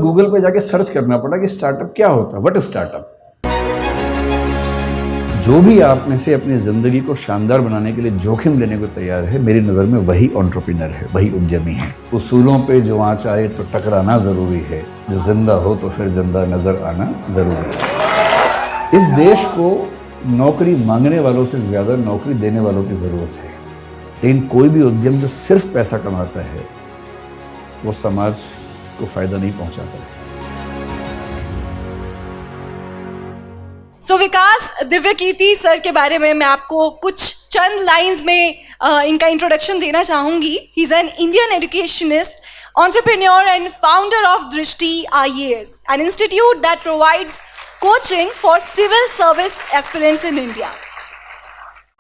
Google पे जाके search करना पड़ा कि स्टार्टअप क्या होता है, व्हाट इज स्टार्टअप। जो भी आप में से अपनी जिंदगी को शानदार बनाने के लिए जोखिम लेने को तैयार है, मेरी नज़र में वही एंटरप्रेन्योर है, वही उद्यमी है। उसूलों पे जो आँच आए तो टकराना ज़रूरी है, जो जिंदा हो तो फिर जिंदा नज़र आना ज़रूरी है। इस देश को नौकरी मांगने वालों से ज़्यादा नौकरी देने वालों की ज़रूरत है, लेकिन कोई भी उद्यम जो सिर्फ पैसा कमाता है वो समाज को फ़ायदा नहीं पहुंचाता है। विकास दिव्यकीर्ति सर के बारे में मैं आपको कुछ चंद लाइंस में इनका इंट्रोडक्शन देना चाहूंगी। He is an Indian educationist, entrepreneur and founder of Drishti IAS, an institute that provides coaching for civil service aspirants in India.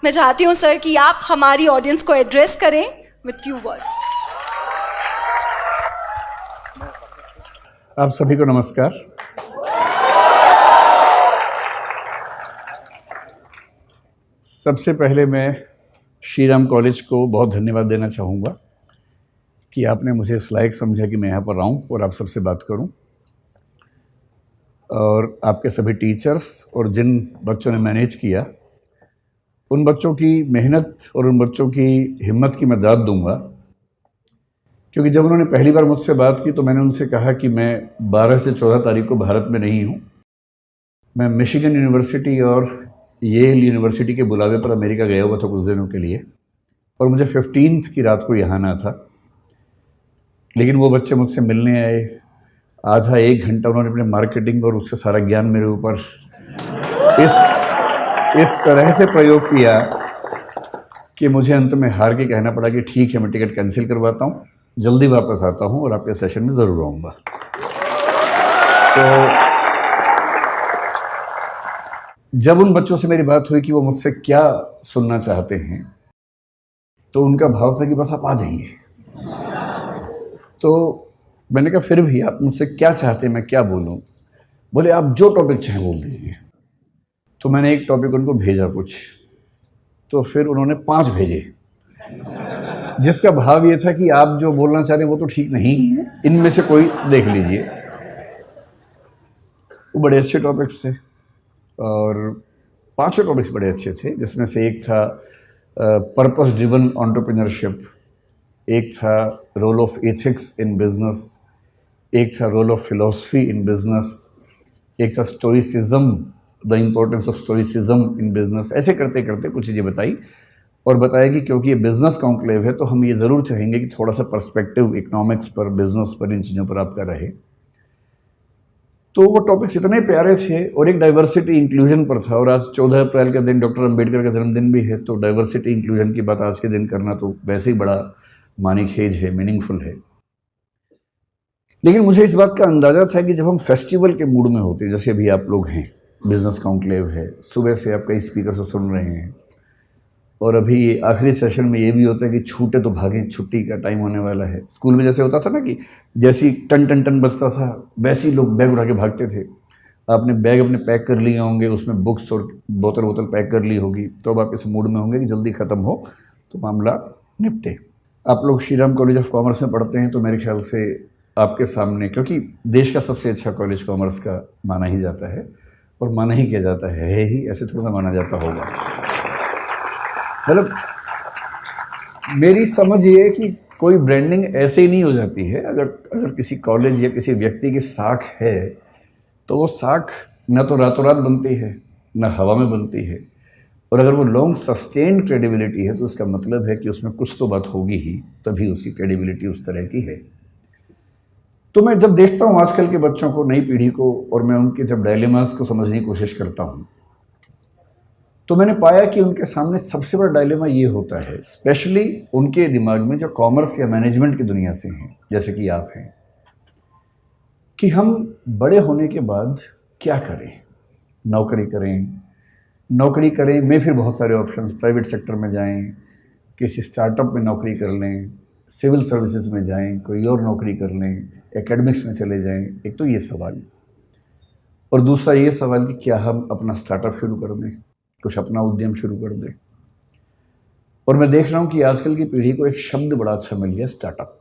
मैं चाहती हूं सर कि आप हमारी ऑडियंस को एड्रेस करें with few words. आप सभी को नमस्कार। सबसे पहले मैं श्री राम कॉलेज को बहुत धन्यवाद देना चाहूँगा कि आपने मुझे इस लायक समझा कि मैं यहाँ पर आऊँ और आप सबसे बात करूँ। और आपके सभी टीचर्स और जिन बच्चों ने मैनेज किया, उन बच्चों की मेहनत और उन बच्चों की हिम्मत की मैं दाद दूँगा, क्योंकि जब उन्होंने पहली बार मुझसे बात की तो मैंने उनसे कहा कि मैं 12 से 14 तारीख को भारत में नहीं हूँ। मैं मिशिगन यूनिवर्सिटी और येल यूनिवर्सिटी के बुलावे पर अमेरिका गया हुआ था कुछ दिनों के लिए, और मुझे 15 की रात को यहाँ आना था। लेकिन वो बच्चे मुझसे मिलने आए, आधा एक घंटा उन्होंने अपने मार्केटिंग और उससे सारा ज्ञान मेरे ऊपर इस तरह से प्रयोग किया कि मुझे अंत में हार के कहना पड़ा कि ठीक है, मैं टिकट कैंसिल करवाता हूँ, जल्दी वापस आता हूँ और आपके सेशन में ज़रूर आऊँगा। तो जब उन बच्चों से मेरी बात हुई कि वो मुझसे क्या सुनना चाहते हैं, तो उनका भाव था कि बस आप आ जाइए। तो मैंने कहा फिर भी आप मुझसे क्या चाहते हैं, मैं क्या बोलूं? बोले आप जो टॉपिक चाहें बोल दीजिए। तो मैंने एक टॉपिक उनको भेजा कुछ, तो फिर उन्होंने 5 भेजे, जिसका भाव ये था कि आप जो बोलना चाह रहे हैं वो तो ठीक नहीं है, इनमें से कोई देख लीजिए। वो बड़े अच्छे टॉपिक्स थे और 5 टॉपिक्स बड़े अच्छे थे, जिसमें से एक था पर्पस ड्रिवन एंटरप्रेन्योरशिप, एक था role of ethics in business, एक था role of philosophy in business, एक था stoicism, the importance of stoicism in business. ऐसे करते करते कुछ चीज़ें बताई और बताया कि क्योंकि ये बिजनेस कॉन्क्लेव है तो हम ये ज़रूर चाहेंगे कि थोड़ा सा पर्सपेक्टिव इकोनॉमिक्स पर, बिजनेस पर, इन चीज़ों पर आपका रहे। तो वो टॉपिक्स इतने प्यारे थे और एक डाइवर्सिटी इंक्लूजन पर था। और आज 14 अप्रैल का दिन डॉक्टर अंबेडकर का जन्मदिन भी है, तो डाइवर्सिटी इंक्लूजन की बात आज के दिन करना तो वैसे ही बड़ा मानीखेज है, मीनिंगफुल है। लेकिन मुझे इस बात का अंदाज़ा था कि जब हम फेस्टिवल के मूड में होते, जैसे अभी आप लोग हैं, बिजनेस कॉन्क्लेव है, सुबह से आप कई स्पीकर से सुन रहे हैं, और अभी आखिरी सेशन में ये भी होता है कि छूटे तो भागें, छुट्टी का टाइम होने वाला है। स्कूल में जैसे होता था ना कि जैसी टन टन टन बजता था, वैसे ही लोग बैग उठा के भागते थे। आपने बैग अपने पैक कर लिए होंगे, उसमें बुक्स और बोतल पैक कर ली होगी, तो अब आप इस मूड में होंगे कि जल्दी ख़त्म हो तो मामला निपटे। आप लोग Shri Ram college of commerce में पढ़ते हैं, तो मेरे ख्याल से आपके सामने, क्योंकि देश का सबसे अच्छा कॉलेज कॉमर्स का माना ही जाता है, और माना ही किया जाता है ही, ऐसे थोड़ा माना जाता होगा। मतलब मेरी समझ ये है कि कोई ब्रांडिंग ऐसे ही नहीं हो जाती है। अगर किसी कॉलेज या किसी व्यक्ति की साख है तो वो साख न तो रातों रात बनती है, न हवा में बनती है, और अगर वो लॉन्ग सस्टेन्ड क्रेडिबिलिटी है तो उसका मतलब है कि उसमें कुछ तो बात होगी ही, तभी उसकी क्रेडिबिलिटी उस तरह की है। तो मैं जब देखता हूँ आजकल के बच्चों को, नई पीढ़ी को, और मैं उनके जब डायलेमास को समझने की कोशिश करता हूँ, तो मैंने पाया कि उनके सामने सबसे बड़ा डायलेमा ये होता है, स्पेशली उनके दिमाग में जो कॉमर्स या मैनेजमेंट की दुनिया से हैं, जैसे कि आप हैं, कि हम बड़े होने के बाद क्या करें। नौकरी करें में फिर बहुत सारे ऑप्शंस, प्राइवेट सेक्टर में जाएं, किसी स्टार्टअप में नौकरी कर लें, सिविल सर्विसेज में जाएं, कोई और नौकरी कर लें, एकेडमिक्स में चले जाएं। एक तो ये सवाल, और दूसरा ये सवाल कि क्या हम अपना स्टार्टअप शुरू कर दें, कुछ अपना उद्यम शुरू कर दें। और मैं देख रहा हूँ कि आजकल की पीढ़ी को एक शब्द बड़ा अच्छा मिल गया, स्टार्टअप।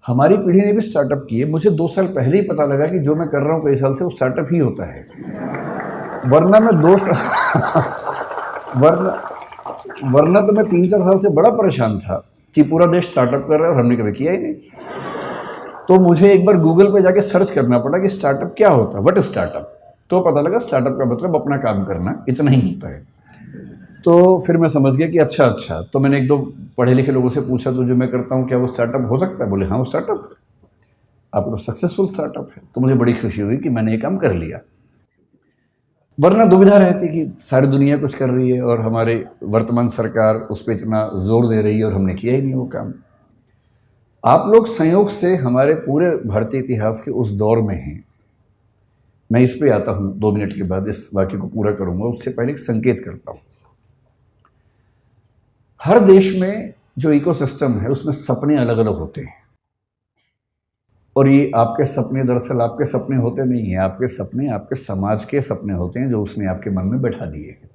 हमारी पीढ़ी ने भी स्टार्टअप किए। मुझे 2 साल पहले ही पता लगा कि जो मैं कर रहा हूँ कई साल से वो स्टार्टअप ही होता है, वरना मैं 2 साल वरना तो मैं 3-4 साल से बड़ा परेशान था कि पूरा देश स्टार्टअप कर रहा है और हमने कभी किया ही नहीं। तो मुझे एक बार गूगल पे जाके सर्च करना पड़ा कि स्टार्टअप क्या होता है, व्हाट इज स्टार्टअप। तो पता लगा स्टार्टअप का मतलब अपना काम करना, इतना ही होता है। तो फिर मैं समझ गया कि अच्छा। तो मैंने 1-2 पढ़े लिखे लोगों से पूछा, तो जो मैं करता हूँ क्या वो स्टार्टअप हो सकता है? बोले हाँ वो स्टार्टअप, आपको तो सक्सेसफुल स्टार्टअप है। तो मुझे बड़ी खुशी हुई कि मैंने ये काम कर लिया, वरना दुविधा रहती कि सारी दुनिया कुछ कर रही है और हमारे वर्तमान सरकार उस पर इतना जोर दे रही है और हमने किया ही नहीं वो काम। आप लोग संयोग से हमारे पूरे भारतीय इतिहास के उस दौर में हैं। मैं इस पे आता हूँ 2 मिनट के बाद, इस वाक्य को पूरा करूँगा। उससे पहले एक संकेत करता हूँ। हर देश में जो इकोसिस्टम है उसमें सपने अलग अलग होते हैं, और ये आपके सपने दरअसल आपके सपने होते नहीं हैं। आपके सपने आपके समाज के सपने होते हैं जो उसने आपके मन में बैठा दिए हैं।